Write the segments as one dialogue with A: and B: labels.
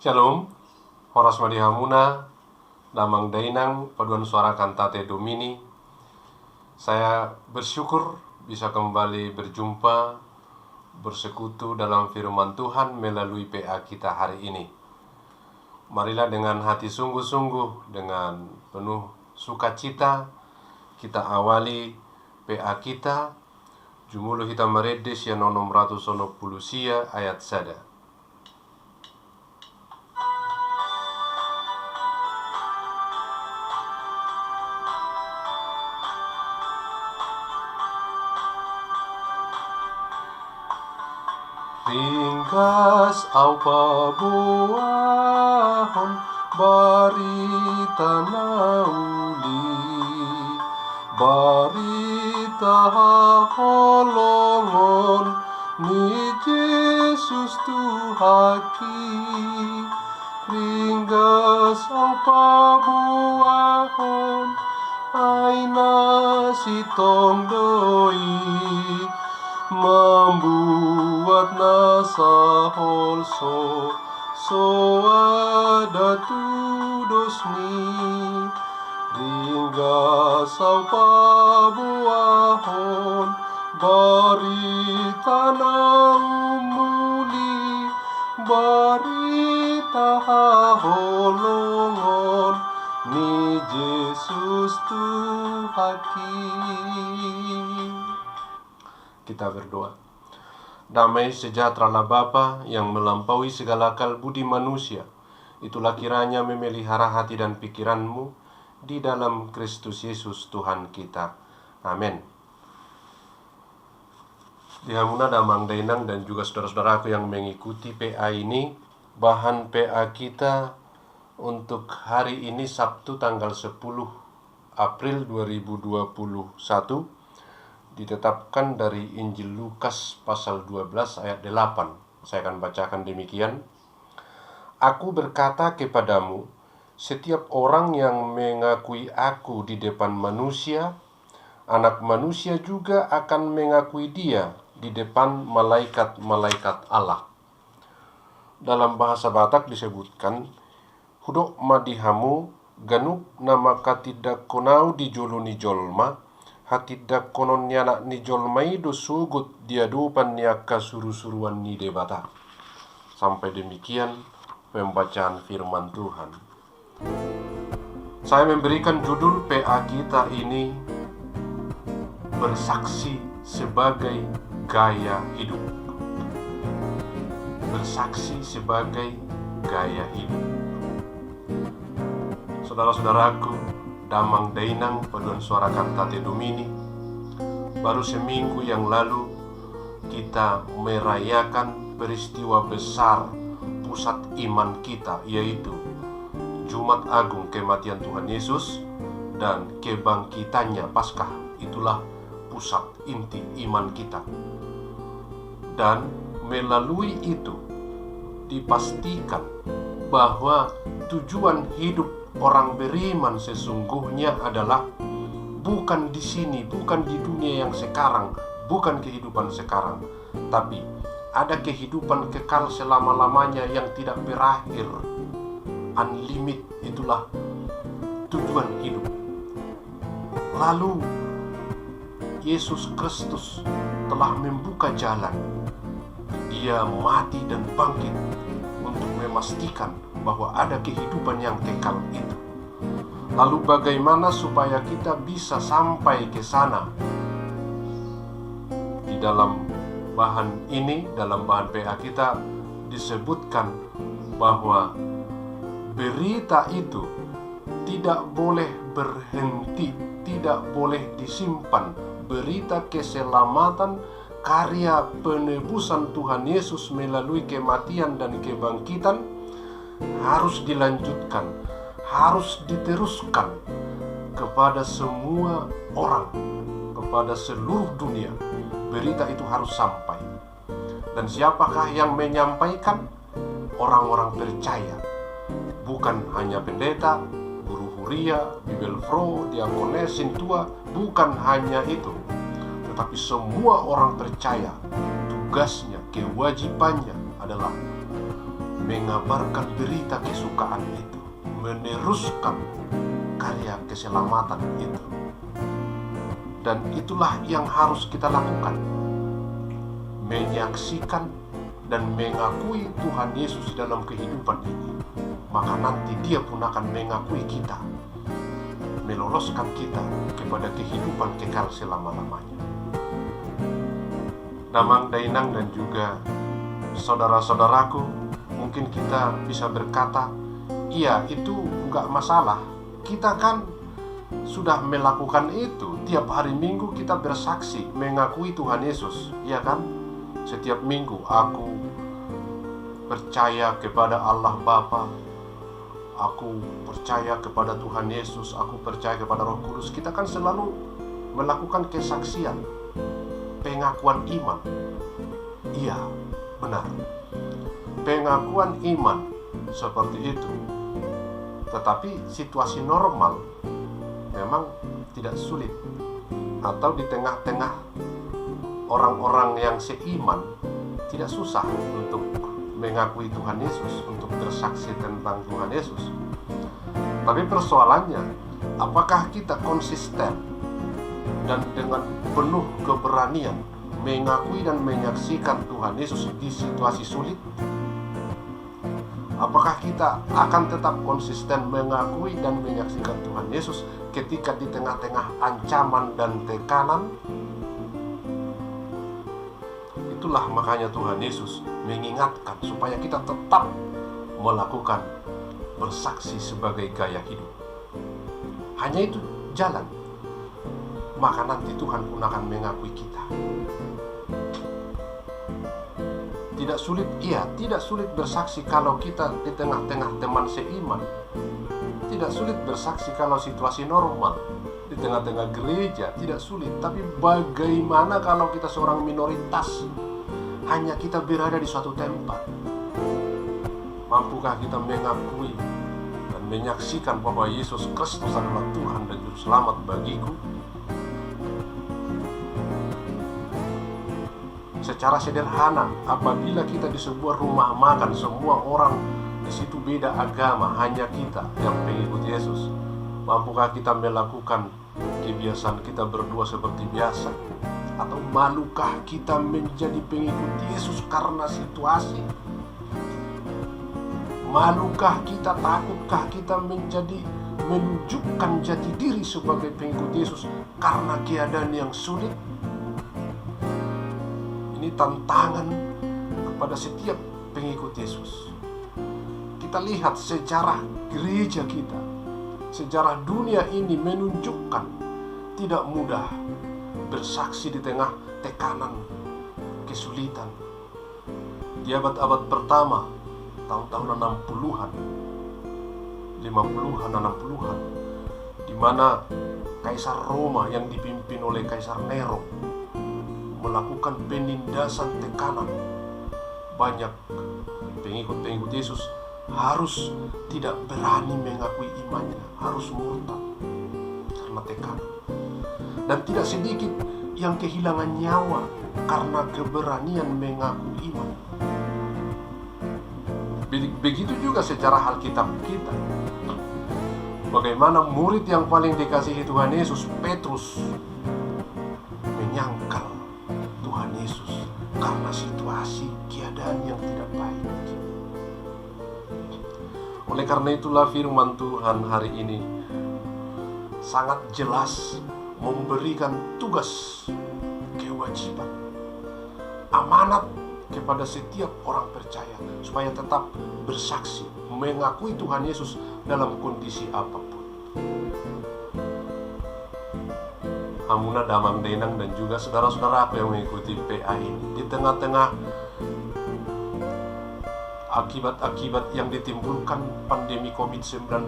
A: Shalom, Horas Madihamuna, Damang Dainang, Paduan Suara Cantate Domini. Saya bersyukur bisa kembali berjumpa, bersekutu dalam firman Tuhan melalui PA kita hari ini. Marilah dengan hati sungguh-sungguh, dengan penuh sukacita, kita awali PA kita. Jumuluh kita meredes ya 690 sia ayat sada. Ringkas au pabuahon barita nauli, barita holongon ni Yesus Tuhaki. Ringkas au pabuahon aina sitong doi, membuat nasa holso ada tudosni. Ringga saupa buahon barita naumuli, barita holongon ni Yesus Tuhaki. Kita berdoa. Damai sejahtera Bapa yang melampaui segala akal budi manusia, itulah kiranya memelihara hati dan pikiranmu di dalam Kristus Yesus Tuhan kita. Amin. Dihamuna Damang Dainang dan juga saudara-saudaraku yang mengikuti PA ini, bahan PA kita untuk hari ini Sabtu tanggal 10 April 2021 ditetapkan dari Injil Lukas pasal 12 ayat 8. Saya akan bacakan demikian. Aku berkata kepadamu, setiap orang yang mengakui aku di depan manusia, Anak Manusia juga akan mengakui dia di depan malaikat-malaikat Allah. Dalam bahasa Batak disebutkan, hudok madihamu ganuk nama katidak konau di joluni jolma, hatidak konon nyanak ni jolmai do sugut diadupan niaka suru-suruan ni debata. Sampai demikian pembacaan firman Tuhan. Saya memberikan judul PA kita ini, bersaksi sebagai gaya hidup. Bersaksi sebagai gaya hidup. Saudara-saudaraku, Damang Dainang, Paduan Suara Cantate Domini, baru seminggu yang lalu kita merayakan peristiwa besar pusat iman kita, yaitu Jumat Agung kematian Tuhan Yesus dan kebangkitannya Paskah. Itulah pusat inti iman kita. Dan melalui itu dipastikan bahwa tujuan hidup orang beriman sesungguhnya adalah bukan di sini, bukan di dunia yang sekarang, bukan kehidupan sekarang, tapi ada kehidupan kekal selama-lamanya yang tidak berakhir, unlimited. Itulah tujuan hidup. Lalu Yesus Kristus telah membuka jalan. Dia mati dan bangkit untuk memastikan bahwa ada kehidupan yang kekal itu. Lalu bagaimana supaya kita bisa sampai ke sana? Di dalam bahan ini, dalam bahan PA kita disebutkan bahwa berita itu tidak boleh berhenti, tidak boleh disimpan. Berita keselamatan, karya penebusan Tuhan Yesus melalui kematian dan kebangkitan harus dilanjutkan, harus diteruskan kepada semua orang, kepada seluruh dunia. Berita itu harus sampai. Dan siapakah yang menyampaikan? Orang-orang percaya. Bukan hanya pendeta, guru huria, bibelfro, diakones, sintua. Bukan hanya itu, tetapi semua orang percaya. Tugasnya, kewajibannya adalah mengabarkan berita kesukaan itu, meneruskan karya keselamatan itu. Dan itulah yang harus kita lakukan, menyaksikan dan mengakui Tuhan Yesus dalam kehidupan ini. Maka nanti Dia pun akan mengakui kita, meloloskan kita kepada kehidupan kekal selama-lamanya. Damang Dainang dan juga saudara-saudaraku, mungkin kita bisa berkata, iya itu enggak masalah. Kita kan sudah melakukan itu. Tiap hari Minggu kita bersaksi mengakui Tuhan Yesus, ya kan? Setiap minggu aku percaya kepada Allah Bapa, aku percaya kepada Tuhan Yesus, aku percaya kepada Roh Kudus. Kita kan selalu melakukan kesaksian, pengakuan iman. Iya, benar. Pengakuan iman seperti itu. Tetapi situasi normal memang tidak sulit. Atau di tengah-tengah orang-orang yang seiman tidak susah untuk mengakui Tuhan Yesus, untuk bersaksi tentang Tuhan Yesus. Tapi persoalannya, apakah kita konsisten dan dengan penuh keberanian mengakui dan menyaksikan Tuhan Yesus di situasi sulit? Apakah kita akan tetap konsisten mengakui dan menyaksikan Tuhan Yesus ketika di tengah-tengah ancaman dan tekanan? Itulah makanya Tuhan Yesus mengingatkan supaya kita tetap melakukan bersaksi sebagai gaya hidup. Hanya itu jalan. Maka nanti Tuhan pun akan mengakui kita. Tidak sulit, iya, tidak sulit bersaksi kalau kita di tengah-tengah teman seiman. Tidak sulit bersaksi kalau situasi normal di tengah-tengah gereja, tidak sulit. Tapi bagaimana kalau kita seorang minoritas, hanya kita berada di suatu tempat? Mampukah kita mengakui dan menyaksikan bahwa Yesus Kristus adalah Tuhan dan Juru Selamat bagiku? Secara sederhana, apabila kita di sebuah rumah makan, semua orang di situ beda agama, hanya kita yang pengikut Yesus, mampukah kita melakukan kebiasaan kita berdua seperti biasa? Atau malukah kita menjadi pengikut Yesus karena situasi? Malukah kita, takutkah kita menunjukkan jati diri sebagai pengikut Yesus karena keadaan yang sulit? Ini tantangan kepada setiap pengikut Yesus. Kita lihat sejarah gereja kita, sejarah dunia ini menunjukkan tidak mudah bersaksi di tengah tekanan, kesulitan. Di abad-abad pertama, tahun-tahun 60-an, 50-an, 60-an, di mana Kaisar Roma yang dipimpin oleh Kaisar Nero melakukan penindasan tekanan. Banyak pengikut-pengikut Yesus harus tidak berani mengakui imannya, harus murtad karena tekanan. Dan tidak sedikit yang kehilangan nyawa karena keberanian mengaku iman. Begitu juga secara Alkitab kita. Bagaimana murid yang paling dikasihi Tuhan Yesus, Petrus, menyangkal Tuhan Yesus karena situasi keadaan yang tidak baik. Oleh karena itulah firman Tuhan hari ini sangat jelas memberikan tugas, kewajiban, amanat kepada setiap orang percaya supaya tetap bersaksi, mengakui Tuhan Yesus dalam kondisi apapun. Hamuna Damang Denang dan juga saudara-saudara aku yang mengikuti PA ini, di tengah-tengah akibat-akibat yang ditimbulkan pandemi COVID-19,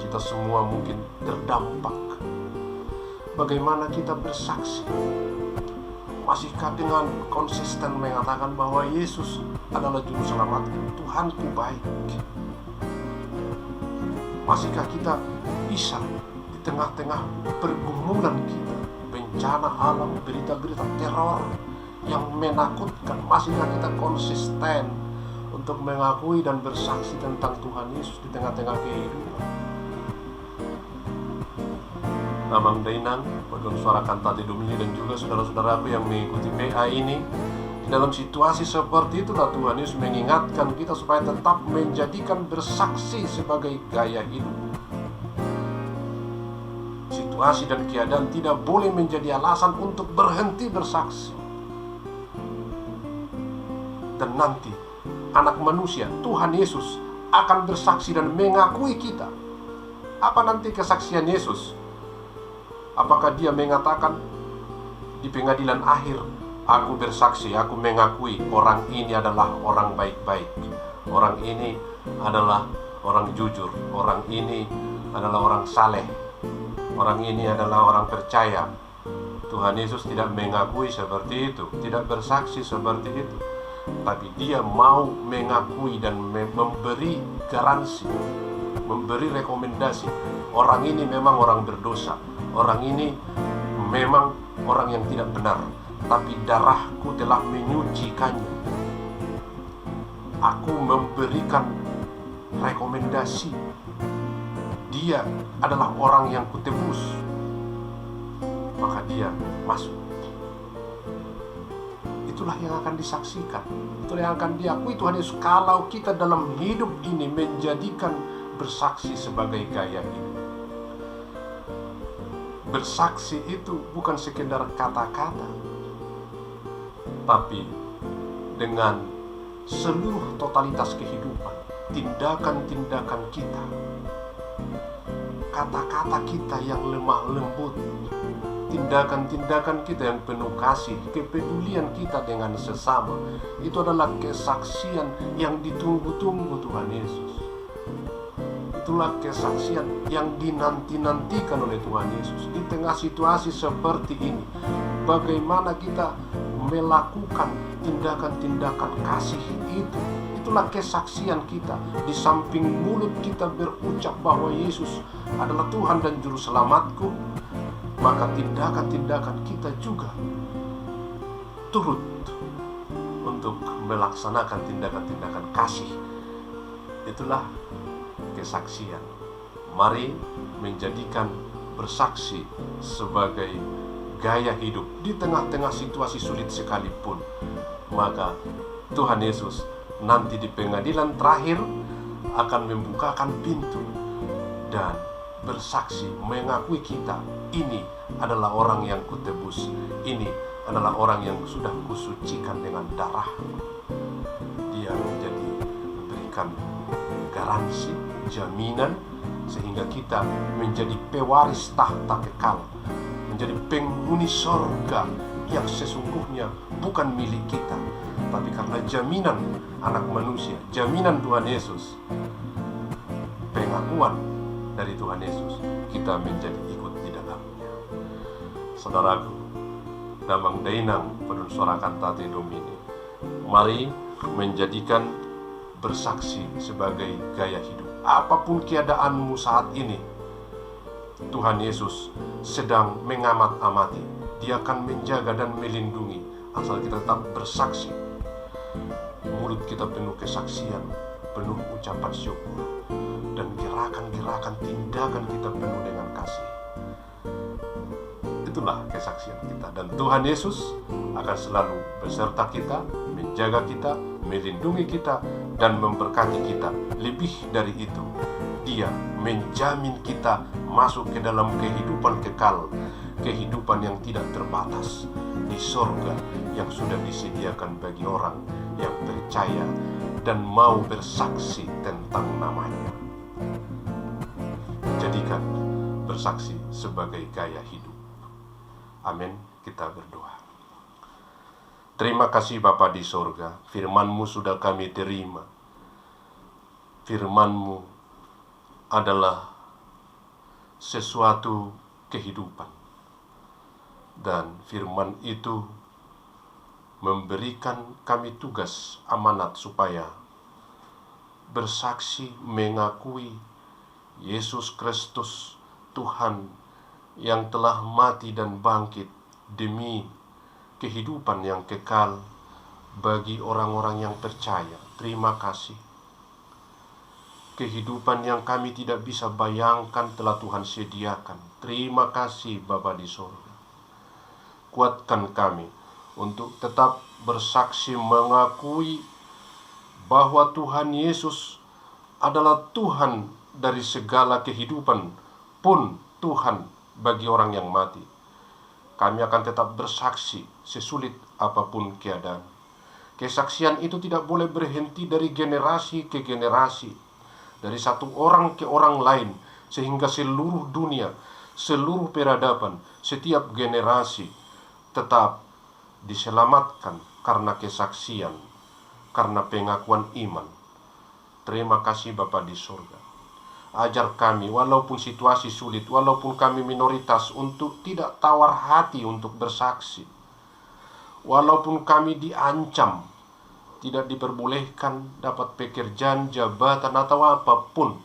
A: kita semua mungkin terdampak. Bagaimana kita bersaksi? Masihkah dengan konsisten mengatakan bahwa Yesus adalah Juru Selamat, Tuhanku baik? Masihkah kita bisa di tengah-tengah pergumulan kita, bencana alam, berita-berita teror yang menakutkan, masihkah kita konsisten untuk mengakui dan bersaksi tentang Tuhan Yesus di tengah-tengah kehidupan. Namang Dainang, Padon Suara Kantate Domini, dan juga saudara-saudaraku yang mengikuti PA ini, dalam situasi seperti itulah Tuhan Yesus mengingatkan kita supaya tetap menjadikan bersaksi sebagai gaya hidup. Situasi dan keadaan tidak boleh menjadi alasan untuk berhenti bersaksi. Dan nanti Anak Manusia, Tuhan Yesus, akan bersaksi dan mengakui kita. Apa nanti kesaksian Yesus? Apakah dia mengatakan di pengadilan akhir, aku bersaksi, aku mengakui orang ini adalah orang baik-baik, orang ini adalah orang jujur, orang ini adalah orang saleh, orang ini adalah orang percaya? Tuhan Yesus tidak mengakui seperti itu, tidak bersaksi seperti itu. Tapi dia mau mengakui dan memberi garansi, memberi rekomendasi. Orang ini memang orang berdosa, orang ini memang orang yang tidak benar, tapi darahku telah menyucikannya. Aku memberikan rekomendasi, dia adalah orang yang kutebus, maka dia masuk. Itulah yang akan disaksikan, itulah yang akan diakui Tuhan Yesus kalau kita dalam hidup ini menjadikan bersaksi sebagai gaya hidup. Bersaksi itu bukan sekedar kata-kata, tapi dengan seluruh totalitas kehidupan, tindakan-tindakan kita, kata-kata kita yang lemah lembut, tindakan-tindakan kita yang penuh kasih, kepedulian kita dengan sesama, itu adalah kesaksian yang ditunggu-tunggu Tuhan Yesus. Itulah kesaksian yang dinanti-nantikan oleh Tuhan Yesus. Di tengah situasi seperti ini, bagaimana kita melakukan tindakan-tindakan kasih itu, itulah kesaksian kita. Di samping mulut kita berucap bahwa Yesus adalah Tuhan dan Juru Selamatku, maka tindakan-tindakan kita juga turut untuk melaksanakan tindakan-tindakan kasih. Itulah kesaksian. Mari menjadikan bersaksi sebagai gaya hidup di tengah-tengah situasi sulit sekalipun. Maka Tuhan Yesus nanti di pengadilan terakhir akan membukakan pintu dan bersaksi, mengakui kita, ini adalah orang yang kutebus, ini adalah orang yang sudah kusucikan dengan darah. Dia menjadi memberikan garansi, jaminan, sehingga kita menjadi pewaris tahta kekal, menjadi penghuni sorga yang sesungguhnya bukan milik kita, tapi karena jaminan Anak Manusia, jaminan Tuhan Yesus, pengakuan dari Tuhan Yesus, kita menjadi ikut di dalamnya. Saudaraku, Damang Dainang Padon Suara Kantate Domini, mari menjadikan bersaksi sebagai gaya hidup. Apapun keadaanmu saat ini, Tuhan Yesus sedang mengamat-amati. Dia akan menjaga dan melindungi asal kita tetap bersaksi. Mulut kita penuh kesaksian, penuh ucapan syukur, dan gerakan-gerakan tindakan kita penuh dengan kasih. Itulah kesaksian kita, dan Tuhan Yesus akan selalu beserta kita, menjaga kita, melindungi kita, dan memberkati kita. Lebih dari itu, Dia menjamin kita masuk ke dalam kehidupan kekal, kehidupan yang tidak terbatas di sorga yang sudah disediakan bagi orang yang percaya dan mau bersaksi tentang namanya. Jadikan bersaksi sebagai gaya hidup. Amin. Kita berdoa. Terima kasih Bapa di sorga, firman-Mu sudah kami terima. Firman-Mu adalah sesuatu kehidupan. Dan firman itu memberikan kami tugas amanat supaya bersaksi mengakui Yesus Kristus Tuhan yang telah mati dan bangkit demi kehidupan yang kekal bagi orang-orang yang percaya. Terima kasih. Kehidupan yang kami tidak bisa bayangkan telah Tuhan sediakan. Terima kasih Bapa di surga. Kuatkan kami untuk tetap bersaksi mengakui bahwa Tuhan Yesus adalah Tuhan dari segala kehidupan, pun Tuhan bagi orang yang mati. Kami akan tetap bersaksi sesulit apapun keadaan. Kesaksian itu tidak boleh berhenti dari generasi ke generasi, dari satu orang ke orang lain, sehingga seluruh dunia, seluruh peradaban, setiap generasi tetap diselamatkan karena kesaksian, karena pengakuan iman. Terima kasih Bapa di surga. Ajar kami, walaupun situasi sulit, walaupun kami minoritas, untuk tidak tawar hati untuk bersaksi. Walaupun kami diancam, tidak diperbolehkan dapat pekerjaan, jabatan, atau apapun,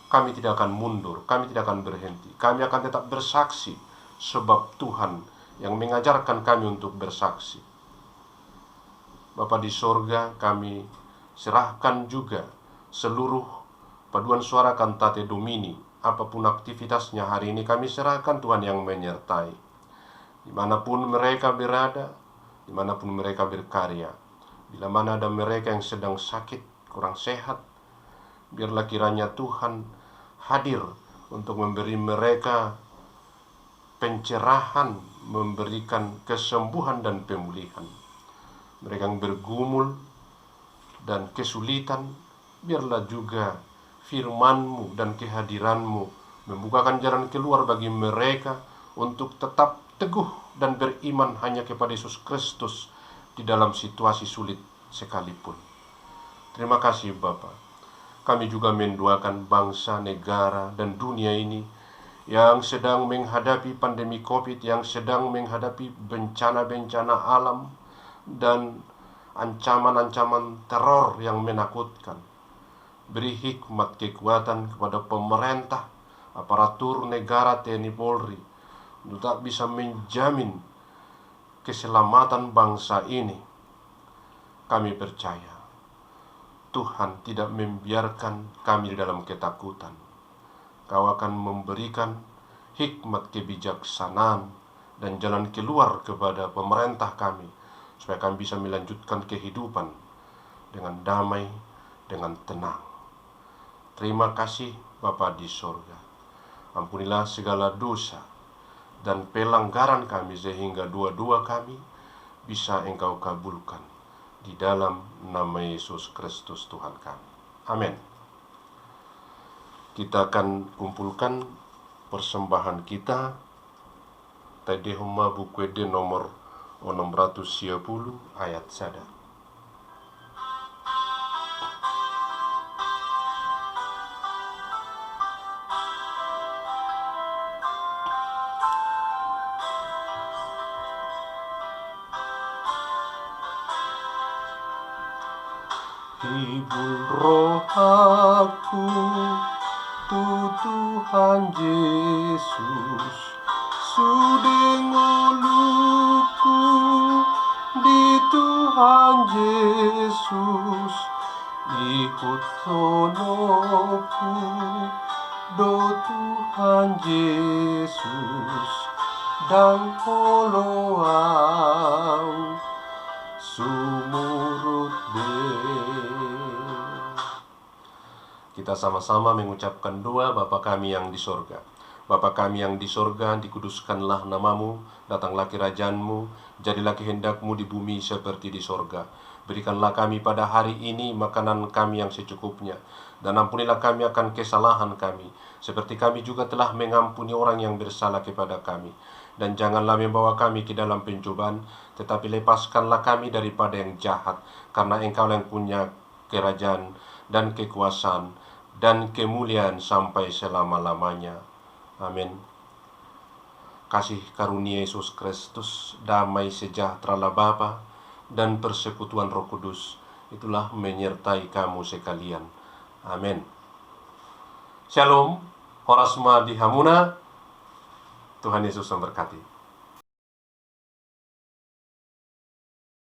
A: kami tidak akan mundur, kami tidak akan berhenti. Kami akan tetap bersaksi, sebab Tuhan yang mengajarkan kami untuk bersaksi. Bapa di surga, kami serahkan juga seluruh paduan suara Cantate Domini, apapun aktivitasnya hari ini, kami serahkan Tuhan yang menyertai. Dimanapun mereka berada, dimanapun mereka berkarya, bila mana ada mereka yang sedang sakit, kurang sehat, biarlah kiranya Tuhan hadir untuk memberi mereka pencerahan, memberikan kesembuhan dan pemulihan. Mereka yang bergumul dan kesulitan, biarlah juga firman-Mu dan kehadiran-Mu membukakan jalan keluar bagi mereka untuk tetap teguh dan beriman hanya kepada Yesus Kristus di dalam situasi sulit sekalipun. Terima kasih Bapa. Kami juga mendoakan bangsa, negara, dan dunia ini yang sedang menghadapi pandemi COVID, yang sedang menghadapi bencana-bencana alam dan ancaman-ancaman teror yang menakutkan. Beri hikmat kekuatan kepada pemerintah, aparatur negara, TNI Polri, untuk tak bisa menjamin keselamatan bangsa ini. Kami percaya Tuhan tidak membiarkan kami dalam ketakutan. Kau akan memberikan hikmat kebijaksanaan dan jalan keluar kepada pemerintah kami, supaya kami bisa melanjutkan kehidupan dengan damai, dengan tenang. Terima kasih Bapa di surga. Ampunilah segala dosa dan pelanggaran kami, sehingga dua-dua kami bisa Engkau kabulkan di dalam nama Yesus Kristus Tuhan kami. Amin. Kita akan kumpulkan persembahan kita. Tadehuma bukwede nomor 610 ayat sada. Hibur roh aku, Tuhan Yesus, sudeng uluku di Tuhan Yesus, ikut tonoku do Tuhan Yesus, dan holoau sumurut de. Kita sama-sama mengucapkan doa. Bapa kami yang di sorga. Bapa kami yang di sorga, dikuduskanlah namamu, datanglah kerajaan-Mu, jadilah kehendak-Mu di bumi seperti di sorga. Berikanlah kami pada hari ini makanan kami yang secukupnya, dan ampunilah kami akan kesalahan kami, seperti kami juga telah mengampuni orang yang bersalah kepada kami. Dan janganlah membawa kami ke dalam pencobaan, tetapi lepaskanlah kami daripada yang jahat, karena Engkau yang punya kerajaan dan kekuasaan dan kemuliaan sampai selama-lamanya. Amin. Kasih karunia Yesus Kristus, damai sejahtera Bapa dan persekutuan Roh Kudus, itulah menyertai kamu sekalian. Amin. Shalom, Horasma di Hamuna. Tuhan Yesus memberkati.